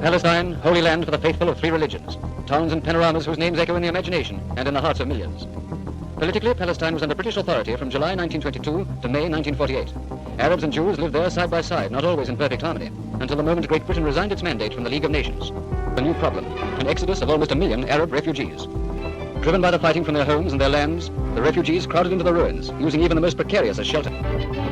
Palestine, holy land for the faithful of three religions. Towns and panoramas whose names echo in the imagination and in the hearts of millions. Politically, Palestine was under British authority from July 1922 to May 1948. Arabs and Jews lived there side by side, not always in perfect harmony, until the moment Great Britain resigned its mandate from the League of Nations. A new problem, an exodus of almost 1 million Arab refugees. Driven by the fighting from their homes and their lands, the refugees crowded into the ruins, using even the most precarious as shelter.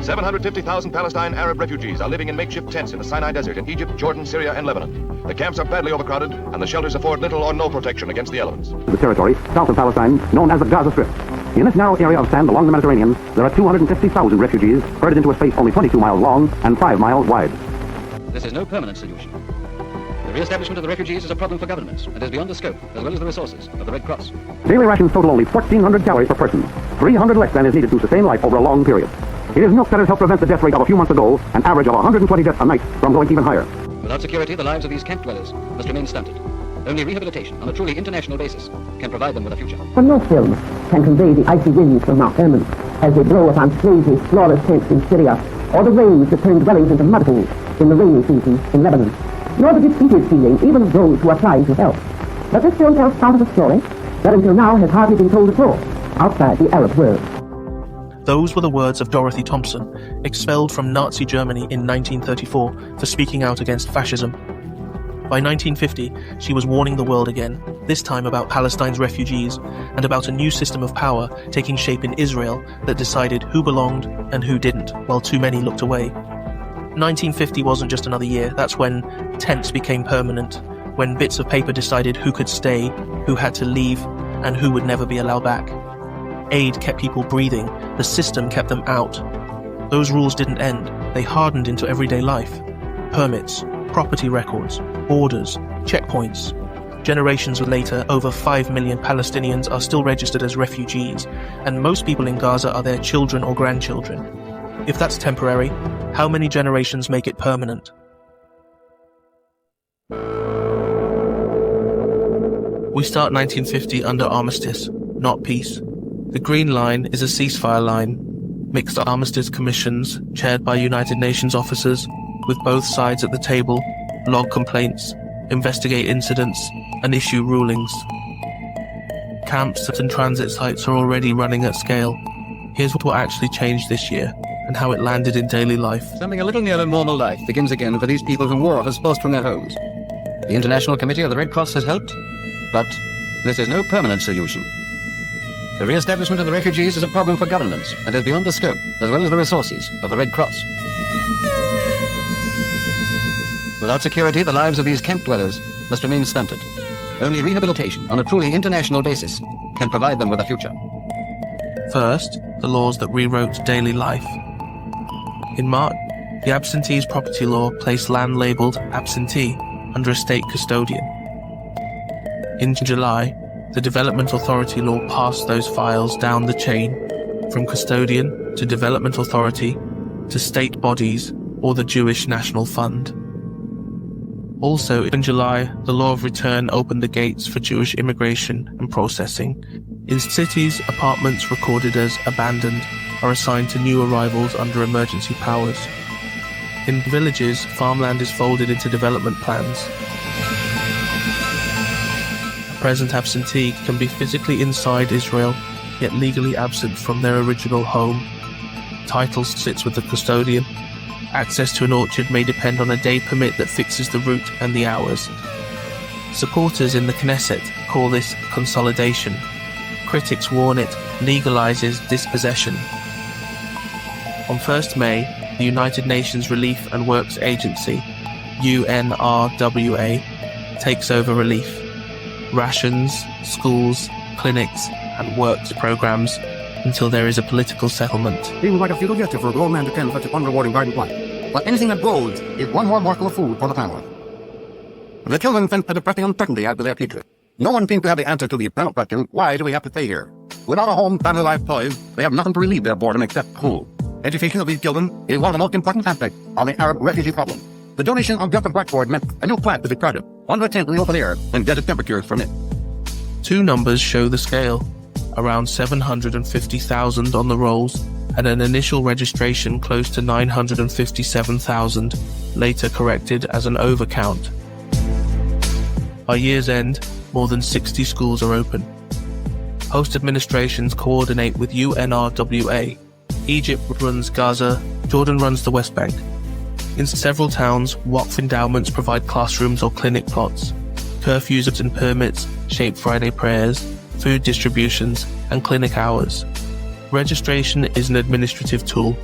750,000 Palestine Arab refugees are living in makeshift tents in the Sinai Desert in Egypt, Jordan, Syria, and Lebanon. The camps are badly overcrowded, and the shelters afford little or no protection against the elements. The territory south of Palestine, known as the Gaza Strip. In this narrow area of sand along the Mediterranean, there are 250,000 refugees herded into a space only 22 miles long and 5 miles wide. This is no permanent solution. The re-establishment of the refugees is a problem for governments and is beyond the scope, as well as the resources, of the Red Cross. Daily rations total only 1,400 calories per person. 300 less than is needed to sustain life over a long period. It is milk that has helped prevent the death rate of a few months ago, an average of 120 deaths a night, from going even higher. Without security, the lives of these camp dwellers must remain stunted. Only rehabilitation on a truly international basis can provide them with a future. For no film can convey the icy winds from Mount Hermon as they blow upon crazy, flawless tents in Syria, or the rains that turn dwellings into mud holes in the rainy season in Lebanon, nor the defeated feeling even of those who are trying to help. But this film tells part of a story that until now has hardly been told at all outside the Arab world. Those were the words of Dorothy Thompson, expelled from Nazi Germany in 1934 for speaking out against fascism. By 1950, she was warning the world again, this time about Palestine's refugees and about a new system of power taking shape in Israel that decided who belonged and who didn't, while too many looked away. 1950 wasn't just another year. That's when tents became permanent, when bits of paper decided who could stay, who had to leave, and who would never be allowed back. Aid kept people breathing. The system kept them out. Those rules didn't end. They hardened into everyday life. Permits, property records, borders, checkpoints. Generations later, over 5 million Palestinians are still registered as refugees, and most people in Gaza are their children or grandchildren. If that's temporary, how many generations make it permanent? We start 1950 under Armistice, not peace. The green line is a ceasefire line, mixed Armistice commissions chaired by United Nations officers, with both sides at the table, log complaints, investigate incidents, and issue rulings. Camps and transit sites are already running at scale. Here's what actually changed this year, and how it landed in daily life. Something a little nearer normal life begins again for these people whom war has forced from their homes. The International Committee of the Red Cross has helped, but this is no permanent solution. The re-establishment of the refugees is a problem for governments and is beyond the scope, as well as the resources, of the Red Cross. Without security, the lives of these camp dwellers must remain stunted. Only rehabilitation on a truly international basis can provide them with a future. First, the laws that rewrote daily life. In March, the Absentee's property law placed land labelled Absentee under a state custodian. In July, the Development Authority law passed those files down the chain, from custodian to Development Authority to state bodies or the Jewish National Fund. Also, in July, the Law of Return opened the gates for Jewish immigration and processing. In cities, apartments recorded as abandoned are assigned to new arrivals under emergency powers. In villages, farmland is folded into development plans. A present absentee can be physically inside Israel, yet legally absent from their original home. Title sits with the custodian. Access to an orchard may depend on a day permit that fixes the route and the hours. Supporters in the Knesset call this consolidation. Critics warn it legalizes dispossession. On 1st May, the United Nations Relief and Works Agency, UNRWA, takes over relief. Rations, schools, clinics, and works programs until there is a political settlement. Seems like a futile gesture for a grown man to tend such an unrewarding garden plot. But anything that grows is one more morsel of food for the family. The children sense a depressing uncertainty as to their future. No one seems to have the answer to the eternal question, why do we have to stay here? Without a home, family life, toys, they have nothing to relieve their boredom except school. Education of these children is one of the most important aspects of the Arab refugee problem. The donation of just a blackboard meant a new class to be started, one to attend to the open air and desert temperatures permit. Two numbers show the scale. Around 750,000 on the rolls and an initial registration close to 957,000, later corrected as an overcount. By year's end, more than 60 schools are open. Host administrations coordinate with UNRWA. Egypt runs Gaza, Jordan runs the West Bank. In several towns, Waqf endowments provide classrooms or clinic plots. Curfews and permits shape Friday prayers, food distributions, and clinic hours. Registration is an administrative tool.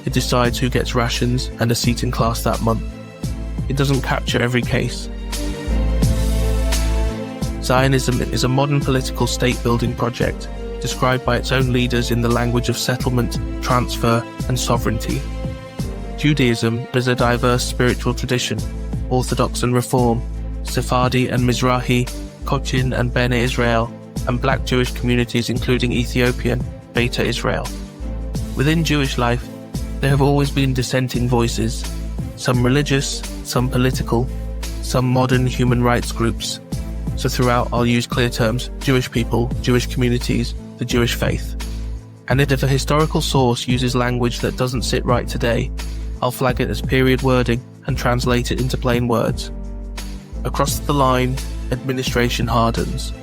It decides who gets rations and a seat in class that month. It doesn't capture every case. Zionism is a modern political state-building project, described by its own leaders in the language of settlement, transfer, and sovereignty. Judaism is a diverse spiritual tradition, Orthodox and Reform, Sephardi and Mizrahi, Cochin and Bene Israel, and black Jewish communities including Ethiopian, Beta Israel. Within Jewish life, there have always been dissenting voices, some religious, some political, some modern human rights groups. So throughout I'll use clear terms: Jewish people, Jewish communities, the Jewish faith. And if a historical source uses language that doesn't sit right today, I'll flag it as period wording and translate it into plain words. Across the line, administration hardens.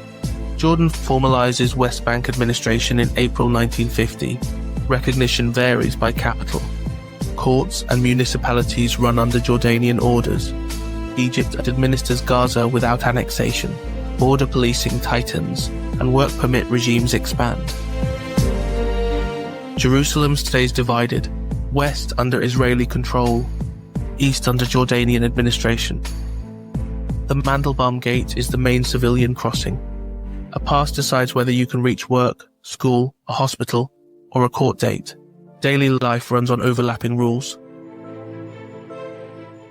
Jordan formalizes West Bank administration in April 1950. Recognition varies by capital. Courts and municipalities run under Jordanian orders. Egypt administers Gaza without annexation. Border policing tightens, and work permit regimes expand. Jerusalem stays divided. West under Israeli control, East under Jordanian administration. The Mandelbaum Gate is the main civilian crossing. A pass decides whether you can reach work, school, a hospital, or a court date. Daily life runs on overlapping rules.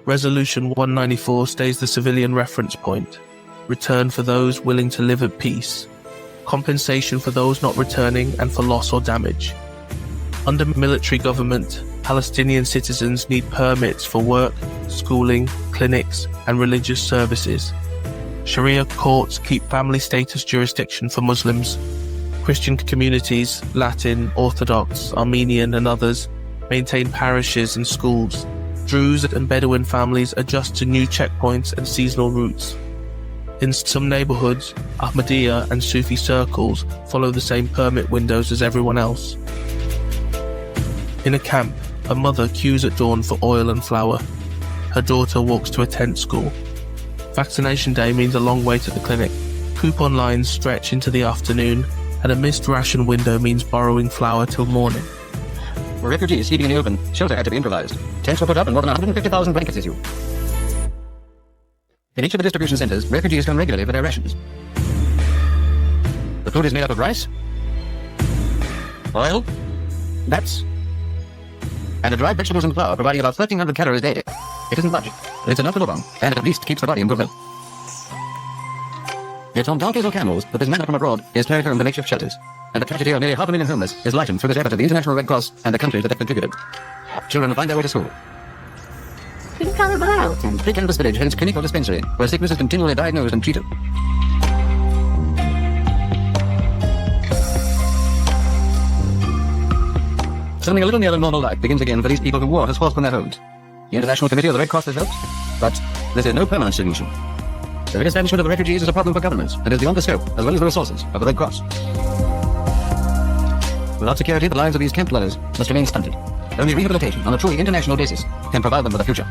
Resolution 194 stays the civilian reference point. Return for those willing to live at peace. Compensation for those not returning and for loss or damage. Under military government, Palestinian citizens need permits for work, schooling, clinics, and religious services. Sharia courts keep family status jurisdiction for Muslims. Christian communities, Latin, Orthodox, Armenian, and others, maintain parishes and schools. Druze and Bedouin families adjust to new checkpoints and seasonal routes. In some neighborhoods, Ahmadiyya and Sufi circles follow the same permit windows as everyone else. In a camp, a mother queues at dawn for oil and flour. Her daughter walks to a tent school. Vaccination day means a long wait at the clinic. Coupon lines stretch into the afternoon, and a missed ration window means borrowing flour till morning. For refugees sleeping in the open, shelter had to be improvised. Tents were put up and more than 150,000 blankets issued. In each of the distribution centers, refugees come regularly for their rations. The food is made up of rice, oil, nuts, and the dried vegetables and flour, providing about 1,300 calories daily. It isn't much, but it's enough to live on, and it at least keeps the body in good health. It's on donkeys or camels that this man from abroad is carried home to makeshift shelters, and the tragedy of nearly 500,000 homeless is lightened through the effort of the International Red Cross and the countries that have contributed. Children find their way to school. And Big Canvas Village has its clinical dispensary, where sickness is continually diagnosed and treated. Something a little nearer normal life begins again for these people who war has forced from their homes. The International Committee of the Red Cross has helped, but this is no permanent solution. The re-establishment of the refugees is a problem for governments and is beyond the scope, as well as the resources, of the Red Cross. Without security, the lives of these camp dwellers must remain stunted. Only rehabilitation on a truly international basis can provide them with a future.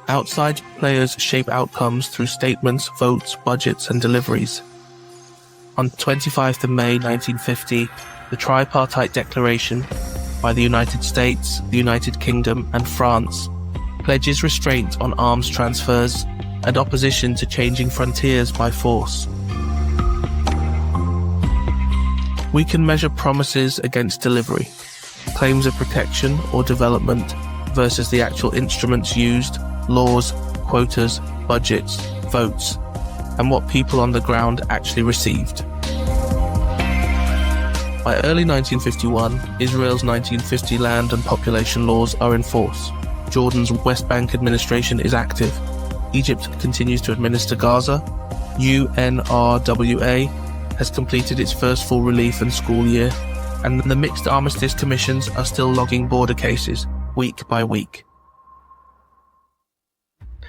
Outside players shape outcomes through statements, votes, budgets, and deliveries. On 25th of May 1950, the Tripartite Declaration by the United States, the United Kingdom, and France pledges restraint on arms transfers and opposition to changing frontiers by force. We can measure promises against delivery, claims of protection or development versus the actual instruments used, laws, quotas, budgets, votes, and what people on the ground actually received. By early 1951, Israel's 1950 land and population laws are in force. Jordan's West Bank administration is active. Egypt continues to administer Gaza. UNRWA has completed its first full relief and school year, and the mixed armistice commissions are still logging border cases, week by week.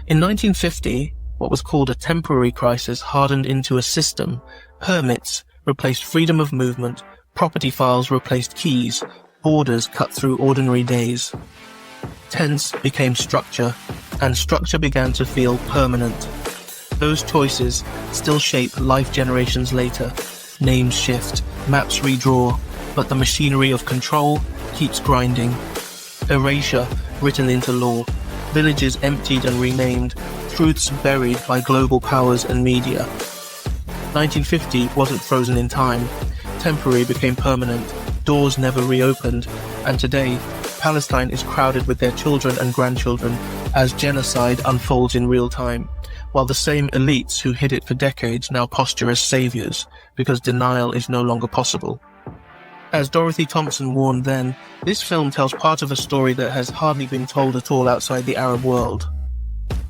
In 1950, what was called a temporary crisis hardened into a system. Permits replaced freedom of movement, property files replaced keys, borders cut through ordinary days. Tense became structure, and structure began to feel permanent. Those choices still shape life generations later. Names shift, maps redraw, but the machinery of control keeps grinding. Erasure written into law, villages emptied and renamed, truths buried by global powers and media. 1950 wasn't frozen in time. Temporary became permanent, doors never reopened, and today, Palestine is crowded with their children and grandchildren as genocide unfolds in real time, while the same elites who hid it for decades now posture as saviors because denial is no longer possible. As Dorothy Thompson warned then, this film tells part of a story that has hardly been told at all outside the Arab world.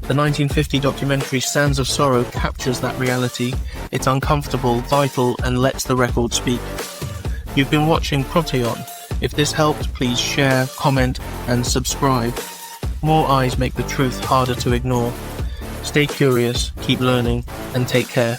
The 1950 documentary Sands of Sorrow captures that reality. It's uncomfortable, vital, and lets the record speak. You've been watching Proteon. If this helped, please share, comment, and subscribe. More eyes make the truth harder to ignore. Stay curious, keep learning, and take care.